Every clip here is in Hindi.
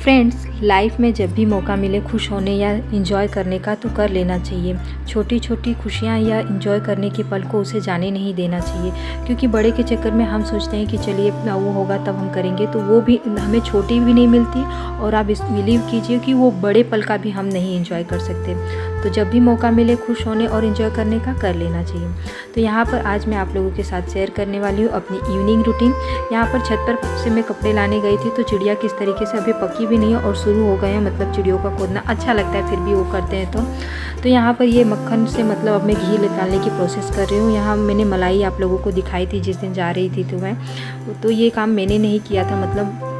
फ्रेंड्स, लाइफ में जब भी मौका मिले खुश होने या इंजॉय करने का तो कर लेना चाहिए। छोटी छोटी खुशियाँ या इंजॉय करने के पल को उसे जाने नहीं देना चाहिए, क्योंकि बड़े के चक्कर में हम सोचते हैं कि चलिए वो होगा तब हम करेंगे, तो वो भी हमें छोटी भी नहीं मिलती और आप इस बिलीव कीजिए कि वो बड़े पल का भी हम नहीं इंजॉय कर सकते। तो जब भी मौका मिले खुश होने और इंजॉय करने का कर लेना चाहिए। तो यहाँ पर आज मैं आप लोगों के साथ शेयर करने वाली हूँ अपनी इवनिंग रूटीन। यहाँ पर छत पर से मैं कपड़े लाने गई थी, तो चिड़िया किस तरीके से अभी पकी भी नहीं है और शुरू हो गए हैं, मतलब चिड़ियों का कूदना अच्छा लगता है फिर भी वो करते हैं। तो यहाँ पर ये मक्खन से मतलब अब मैं घी निकालने की प्रोसेस कर रही हूँ। यहाँ मैंने मलाई आप लोगों को दिखाई थी जिस दिन जा रही थी, तो ये काम मैंने नहीं किया था, मतलब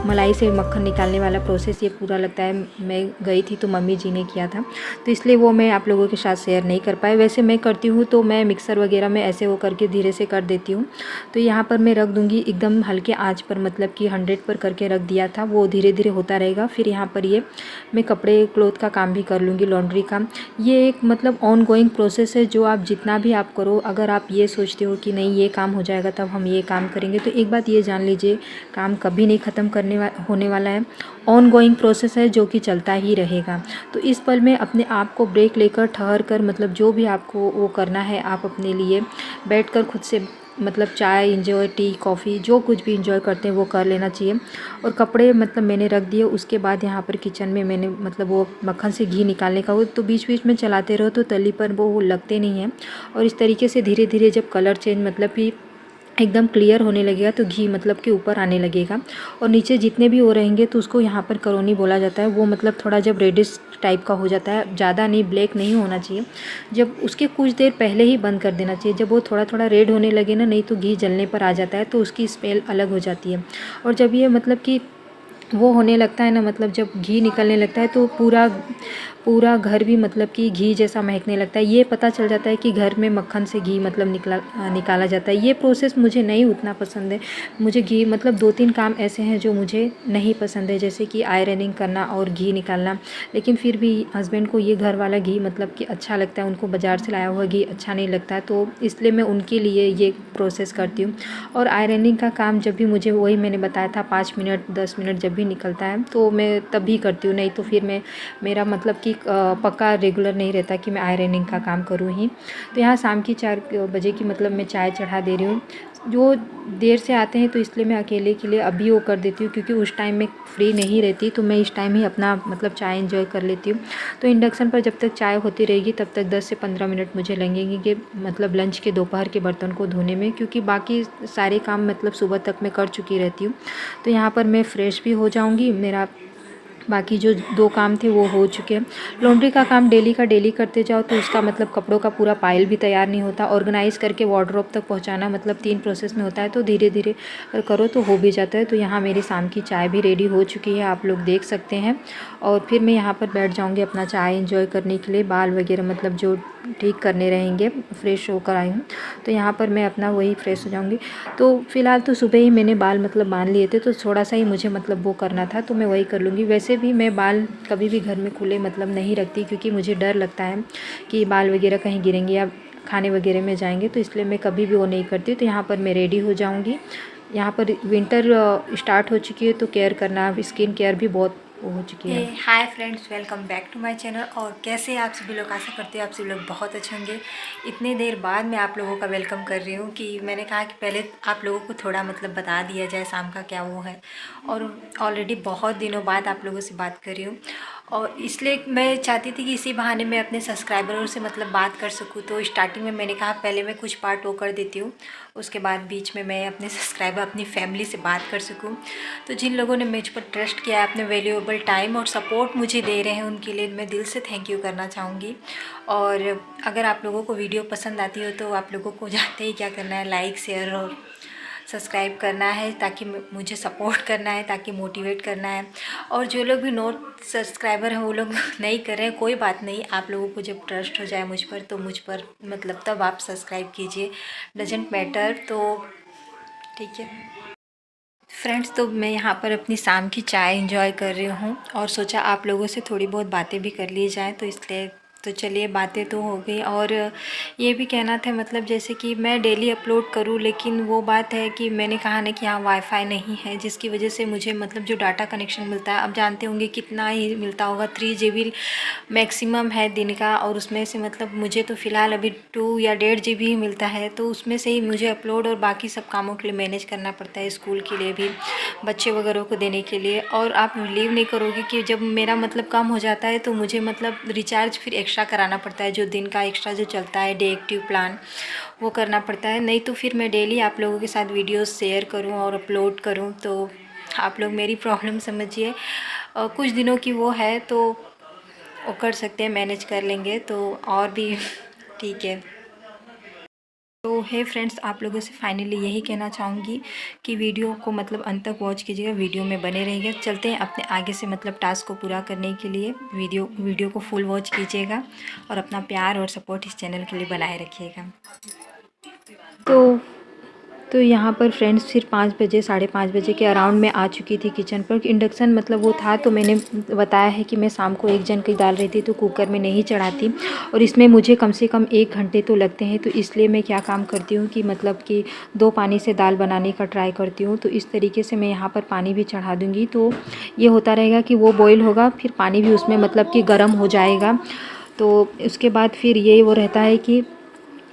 मलाई से मक्खन निकालने वाला प्रोसेस ये पूरा लगता है मैं गई थी तो मम्मी जी ने किया था, तो इसलिए वो मैं आप लोगों के साथ शेयर नहीं कर पाई। वैसे मैं करती हूँ तो मैं मिक्सर वगैरह में ऐसे वो करके धीरे से कर देती हूँ। तो यहाँ पर मैं रख दूँगी एकदम हल्के आंच पर, मतलब कि 100 पर करके रख दिया था, वो धीरे धीरे होता रहेगा। फिर यहाँ पर ये मैं कपड़े क्लोथ का काम भी कर लूँगी, लॉन्ड्री का। ये एक मतलब ऑन गोइंग प्रोसेस है, जो आप जितना भी आप करो, अगर आप ये सोचते हो कि नहीं ये काम हो जाएगा तब हम ये काम करेंगे, तो एक बात ये जान लीजिए, काम कभी नहीं ख़त्म होने वाला है। ऑन गोइंग प्रोसेस है जो कि चलता ही रहेगा। तो इस पल में अपने आप को ब्रेक लेकर ठहर कर, मतलब जो भी आपको वो करना है आप अपने लिए बैठकर खुद से, मतलब चाय इंजॉय, टी कॉफ़ी जो कुछ भी इंजॉय करते हैं वो कर लेना चाहिए। और कपड़े मतलब मैंने रख दिए। उसके बाद यहाँ पर किचन में मैंने मतलब वो मक्खन से घी निकालने का, वो तो बीच बीच में चलाते रहो तो तली पर वो लगते नहीं हैं। और इस तरीके से धीरे धीरे जब कलर चेंज मतलब कि एकदम क्लियर होने लगेगा तो घी मतलब कि ऊपर आने लगेगा, और नीचे जितने भी हो रहेंगे तो उसको यहाँ पर करोनी बोला जाता है। वो मतलब थोड़ा जब रेडिश टाइप का हो जाता है, ज़्यादा नहीं, ब्लैक नहीं होना चाहिए, जब उसके कुछ देर पहले ही बंद कर देना चाहिए। जब वो थोड़ा थोड़ा रेड होने लगे ना, नहीं तो घी जलने पर आ जाता है तो उसकी स्मेल अलग हो जाती है। और जब ये मतलब कि वो होने लगता है ना, मतलब जब घी निकलने लगता है तो पूरा पूरा घर भी मतलब कि घी जैसा महकने लगता है। ये पता चल जाता है कि घर में मक्खन से घी मतलब निकाला जाता है। ये प्रोसेस मुझे नहीं उतना पसंद है। मुझे घी मतलब 2-3 काम ऐसे हैं जो मुझे नहीं पसंद है, जैसे कि आयरनिंग करना और घी निकालना। लेकिन फिर भी हस्बैंड को ये घर वाला घी मतलब कि अच्छा लगता है, उनको बाज़ार से लाया हुआ घी अच्छा नहीं लगता है, तो इसलिए मैं उनके लिए ये प्रोसेस करती हूँ। और आयरनिंग का काम जब भी मुझे, वही मैंने बताया था, 5 मिनट 10 मिनट जब भी निकलता है तो मैं तभी करती हूँ, नहीं तो फिर मेरा मतलब कि पक्का रेगुलर नहीं रहता कि मैं आयरनिंग का काम करूँ ही। तो यहाँ शाम की 4 बजे की मतलब मैं चाय चढ़ा दे रही हूँ। जो देर से आते हैं तो इसलिए मैं अकेले के लिए अभी वो कर देती हूँ, क्योंकि उस टाइम मैं फ्री नहीं रहती, तो मैं इस टाइम ही अपना मतलब चाय एंजॉय कर लेती हूँ। तो इंडक्शन पर जब तक चाय होती रहेगी तब तक 10 से 15 मिनट मुझे लगेंगे कि मतलब लंच के दोपहर के बर्तन को धोने में, क्योंकि बाकी सारे काम मतलब सुबह तक मैं कर चुकी रहती हूँ। तो यहाँ पर मैं फ्रेश भी हो जाऊँगी, मेरा बाकी जो 2 काम थे वो हो चुके हैं। लॉन्ड्री का काम डेली का डेली करते जाओ तो उसका मतलब कपड़ों का पूरा पाइल भी तैयार नहीं होता। ऑर्गेनाइज़ करके वार्डरोब तक पहुंचाना मतलब 3 प्रोसेस में होता है, तो धीरे धीरे करो तो हो भी जाता है। तो यहाँ मेरी शाम की चाय भी रेडी हो चुकी है, आप लोग देख सकते हैं। और फिर मैं यहाँ पर बैठ जाऊँगी अपना चाय इंजॉय करने के लिए। बाल वगैरह मतलब जो ठीक करने रहेंगे, फ्रेश होकर आई हूँ तो यहाँ पर मैं अपना वही फ्रेश हो जाऊँगी। तो फ़िलहाल तो सुबह ही मैंने बाल मतलब बांध लिए थे, तो थोड़ा सा ही मुझे मतलब वो करना था, तो मैं वही कर लूँगी। वैसे भी मैं बाल कभी भी घर में खुले मतलब नहीं रखती, क्योंकि मुझे डर लगता है कि बाल वगैरह कहीं गिरेंगे या खाने वगैरह में जाएंगे, तो इसलिए मैं कभी भी वो नहीं करती। तो यहाँ पर मैं रेडी हो जाऊँगी। यहाँ पर विंटर स्टार्ट हो चुकी है तो केयर करना, स्किन केयर भी बहुत हो चुकी है। Hi friends, welcome back to my channel. और कैसे आप सभी लोग, आशा करते हैं आप सभी लोग बहुत अच्छे होंगे। इतने देर बाद मैं आप लोगों का वेलकम कर रही हूँ कि मैंने कहा कि पहले आप लोगों को थोड़ा मतलब बता दिया जाए शाम का क्या वो है। और ऑलरेडी बहुत दिनों बाद आप लोगों से बात कर रही हूँ, और इसलिए मैं चाहती थी कि इसी बहाने मैं अपने सब्सक्राइबरों से मतलब बात कर सकूँ। तो स्टार्टिंग में मैंने कहा पहले मैं कुछ पार्ट वो कर देती हूँ, उसके बाद बीच में मैं अपने सब्सक्राइबर, अपनी फैमिली से बात कर सकूँ। तो जिन लोगों ने मुझ पर ट्रस्ट किया है, अपने वैल्यूएबल टाइम और सपोर्ट मुझे दे रहे हैं, उनके लिए मैं दिल से थैंक यू करना चाहूँगी। और अगर आप लोगों को वीडियो पसंद आती हो तो आप लोगों को जानते ही क्या करना है, लाइक शेयर और सब्सक्राइब करना है, ताकि मुझे सपोर्ट करना है, ताकि मोटिवेट करना है। और जो लोग भी नोट सब्सक्राइबर हैं वो लोग नहीं कर रहे हैं, कोई बात नहीं। आप लोगों को जब ट्रस्ट हो जाए मुझ पर तो मुझ पर मतलब तब आप सब्सक्राइब कीजिए, डजेंट मैटर। तो ठीक है फ्रेंड्स, तो मैं यहाँ पर अपनी शाम की चाय एंजॉय कर रही हूँ और सोचा आप लोगों से थोड़ी बहुत बातें भी कर ली जाएँ, तो इसलिए तो चलिए बातें तो हो गई। और ये भी कहना था मतलब जैसे कि मैं डेली अपलोड करूँ, लेकिन वो बात है कि मैंने कहा ना कि यहाँ वाईफाई नहीं है, जिसकी वजह से मुझे मतलब जो डाटा कनेक्शन मिलता है, अब जानते होंगे कितना ही मिलता होगा, 3 GB मैक्सिमम है दिन का। और उसमें से मतलब मुझे तो फ़िलहाल अभी 2 या 1.5 GB ही मिलता है, तो उसमें से ही मुझे अपलोड और बाकी सब कामों के लिए मैनेज करना पड़ता है, स्कूल के लिए भी, बच्चे वगैरह को देने के लिए। और आप बिलीव नहीं करोगे कि जब मेरा मतलब कम हो जाता है तो मुझे मतलब रिचार्ज फिर एक्स्ट्रा कराना पड़ता है, जो दिन का एक्स्ट्रा जो चलता है डे एक्टिव प्लान, वो करना पड़ता है। नहीं तो फिर मैं डेली आप लोगों के साथ वीडियोस शेयर करूं और अपलोड करूं, तो आप लोग मेरी प्रॉब्लम समझिए। कुछ दिनों की वो है, तो वो कर सकते हैं, मैनेज कर लेंगे, तो और भी ठीक है। तो है फ्रेंड्स, आप लोगों से फाइनली यही कहना चाहूँगी कि वीडियो को मतलब अंत तक वॉच कीजिएगा, वीडियो में बने रहिएगा। चलते हैं अपने आगे से मतलब टास्क को पूरा करने के लिए। वीडियो को फुल वॉच कीजिएगा और अपना प्यार और सपोर्ट इस चैनल के लिए बनाए रखिएगा। तो यहाँ पर फ्रेंड्स फिर 5 बजे 5:30 बजे के अराउंड में आ चुकी थी किचन पर। इंडक्शन मतलब वो था, तो मैंने बताया है कि मैं शाम को 1 जन की दाल रहती तो कुकर में नहीं चढ़ाती, और इसमें मुझे कम से कम 1 घंटे तो लगते हैं। तो इसलिए मैं क्या काम करती हूँ कि मतलब कि 2 पानी से दाल बनाने का ट्राई करती हूँ। तो इस तरीके से मैं यहाँ पर पानी भी चढ़ा दूँगी, तो ये होता रहेगा कि वो बॉयल होगा, फिर पानी भी उसमें मतलब कि गर्म हो जाएगा। तो उसके बाद फिर ये वो रहता है कि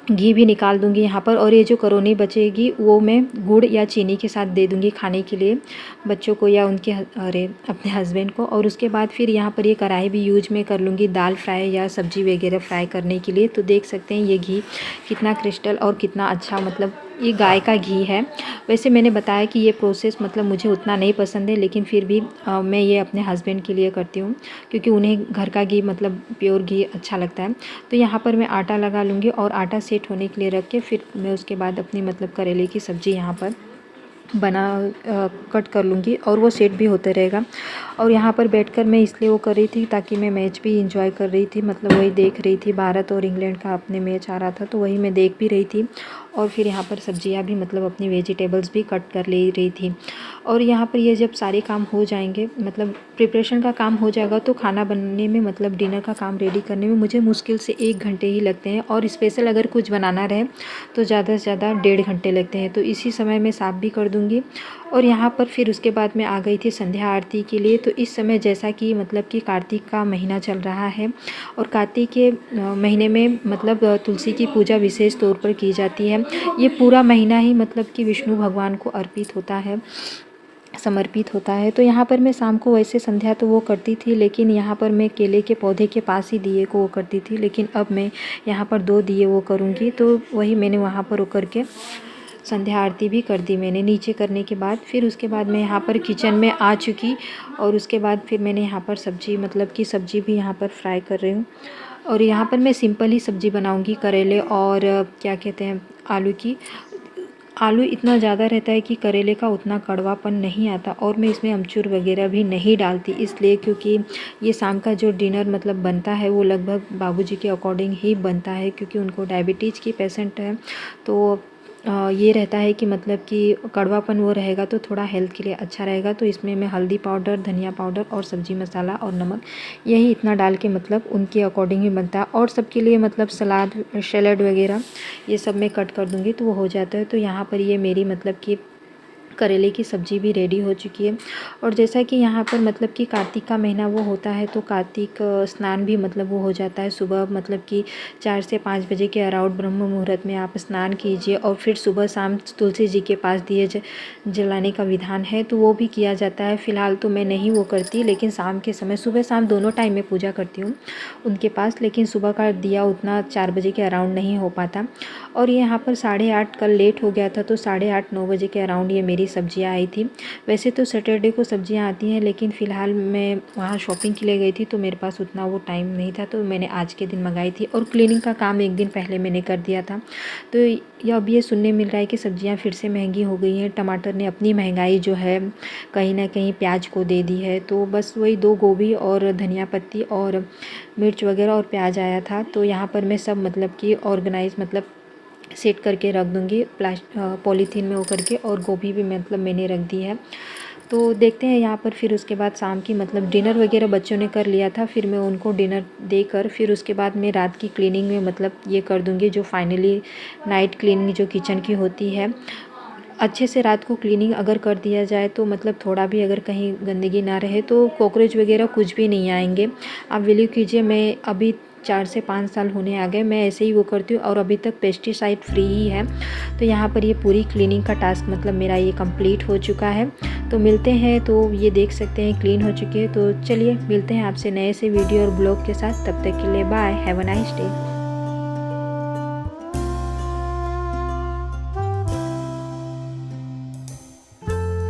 घी भी निकाल दूंगी यहाँ पर, और ये जो करोनी बचेगी वो मैं गुड़ या चीनी के साथ दे दूंगी खाने के लिए बच्चों को या उनके अपने हस्बैंड को। और उसके बाद फिर यहाँ पर ये कढ़ाई भी यूज में कर लूँगी दाल फ्राई या सब्जी वगैरह फ्राई करने के लिए। तो देख सकते हैं ये घी कितना क्रिस्टल और कितना अच्छा, मतलब ये गाय का घी है। वैसे मैंने बताया कि ये प्रोसेस मतलब मुझे उतना नहीं पसंद है, लेकिन फिर भी मैं ये अपने हस्बैंड के लिए करती हूँ, क्योंकि उन्हें घर का घी मतलब प्योर घी अच्छा लगता है। तो यहाँ पर मैं आटा लगा लूँगी, और आटा सेट होने के लिए रख के फिर मैं उसके बाद अपनी मतलब करेले की सब्ज़ी यहाँ पर कट कर लूँगी, और वो सेट भी होते रहेगा। और यहाँ पर बैठकर मैं इसलिए वो कर रही थी ताकि मैं मैच भी इंजॉय कर रही थी, मतलब वही देख रही थी, भारत और इंग्लैंड का अपने मैच आ रहा था, तो वही मैं देख भी रही थी। और फिर यहाँ पर सब्जियाँ भी मतलब अपनी वेजिटेबल्स भी कट कर ले रही थी। और यहाँ पर ये जब सारे काम हो जाएंगे, मतलब प्रिपरेशन का काम हो जाएगा, तो खाना बनने में मतलब डिनर का काम रेडी करने में मुझे मुश्किल से 1 घंटे ही लगते हैं। और स्पेशल अगर कुछ बनाना रहे तो ज़्यादा से ज़्यादा 1.5 घंटे लगते हैं। तो इसी समय मैं साफ़ भी कर दूँगी। और यहाँ पर फिर उसके बाद मैं आ गई थी संध्या आरती के लिए। तो इस समय जैसा कि मतलब कि कार्तिक का महीना चल रहा है, और कार्तिक के महीने में मतलब तुलसी की पूजा विशेष तौर पर की जाती है। ये पूरा महीना ही मतलब कि विष्णु भगवान को अर्पित होता है, समर्पित होता है। तो यहाँ पर मैं शाम को वैसे संध्या तो वो करती थी, लेकिन यहाँ पर मैं केले के पौधे के पास ही दिए को वो करती थी, लेकिन अब मैं यहाँ पर 2 दिए वो करूँगी। तो वही मैंने वहाँ पर वो करके संध्या आरती भी कर दी मैंने नीचे करने के बाद। फिर उसके बाद मैं यहाँ पर किचन में आ चुकी, और उसके बाद फिर मैंने यहाँ पर सब्ज़ी मतलब कि सब्ज़ी भी यहाँ पर फ्राई कर रही हूँ। और यहाँ पर मैं सिंपल ही सब्ज़ी बनाऊँगी, करेले और क्या कहते हैं आलू की। आलू इतना ज़्यादा रहता है कि करेले का उतना कड़वापन नहीं आता, और मैं इसमें अमचूर वगैरह भी नहीं डालती, इसलिए क्योंकि ये शाम का जो डिनर मतलब बनता है वो लगभग बाबूजी के अकॉर्डिंग ही बनता है, क्योंकि उनको डायबिटीज़ की पेशेंट है। तो ये रहता है कि मतलब कि कड़वापन वो रहेगा तो थोड़ा हेल्थ के लिए अच्छा रहेगा। तो इसमें मैं हल्दी पाउडर, धनिया पाउडर और सब्ज़ी मसाला और नमक, यही इतना डाल के मतलब उनके अकॉर्डिंग ही बनता है। और सबके लिए मतलब सलाद, सैलेड वगैरह ये सब मैं कट कर दूँगी तो वो हो जाता है। तो यहाँ पर ये मेरी मतलब कि करेले की सब्ज़ी भी रेडी हो चुकी है। और जैसा कि यहाँ पर मतलब कि कार्तिक का महीना वो होता है, तो कार्तिक स्नान भी मतलब वो हो जाता है सुबह, मतलब कि 4 से 5 बजे के अराउंड ब्रह्म मुहूर्त में आप स्नान कीजिए, और फिर सुबह शाम तुलसी जी के पास दिए जलाने का विधान है, तो वो भी किया जाता है। फ़िलहाल तो मैं नहीं वो करती, लेकिन शाम के समय, सुबह शाम दोनों टाइम में पूजा करती हूँ उनके पास, लेकिन सुबह का दिया उतना 4 बजे के अराउंड नहीं हो पाता। और यहाँ पर 8:30 कल लेट हो गया था, तो 8:30-9 बजे के अराउंड ये मेरी सब्जियां आई थी। वैसे तो सैटरडे को सब्जियां आती हैं, लेकिन फ़िलहाल मैं वहाँ शॉपिंग के लिए गई थी, तो मेरे पास उतना वो टाइम नहीं था, तो मैंने आज के दिन मंगाई थी। और क्लीनिंग का काम 1 दिन पहले मैंने कर दिया था। तो ये अब ये सुनने मिल रहा है कि सब्जियां फिर से महंगी हो गई हैं। टमाटर ने अपनी महंगाई जो है कहीं ना कहीं प्याज को दे दी है। तो बस वही 2 गोभी और धनिया पत्ती और मिर्च वगैरह और प्याज आया था। तो यहाँ पर मैं सब मतलब कि ऑर्गेनाइज मतलब सेट करके रख दूँगी पॉलीथीन में वो करके। और गोभी भी मतलब मैंने रख दी है। तो देखते हैं यहाँ पर। फिर उसके बाद शाम की मतलब डिनर वगैरह बच्चों ने कर लिया था, फिर मैं उनको डिनर देकर फिर उसके बाद मैं रात की क्लीनिंग में मतलब ये कर दूँगी, जो फाइनली नाइट क्लीनिंग जो किचन की होती है। अच्छे से रात को क्लीनिंग अगर कर दिया जाए तो मतलब थोड़ा भी अगर कहीं गंदगी ना रहे तो कॉकरोच वगैरह कुछ भी नहीं आएंगे। आप बिलीव कीजिए, मैं अभी 4 से 5 साल होने आ गए मैं ऐसे ही वो करती हूँ और अभी तक पेस्टिसाइड फ्री ही है। तो यहाँ पर ये पूरी क्लीनिंग का टास्क मतलब मेरा ये कंप्लीट हो चुका है। तो मिलते हैं, तो ये देख सकते हैं क्लीन हो चुकी है। तो चलिए मिलते हैं आपसे नए से वीडियो और ब्लॉग के साथ। तब तक के लिए bye, have a nice day.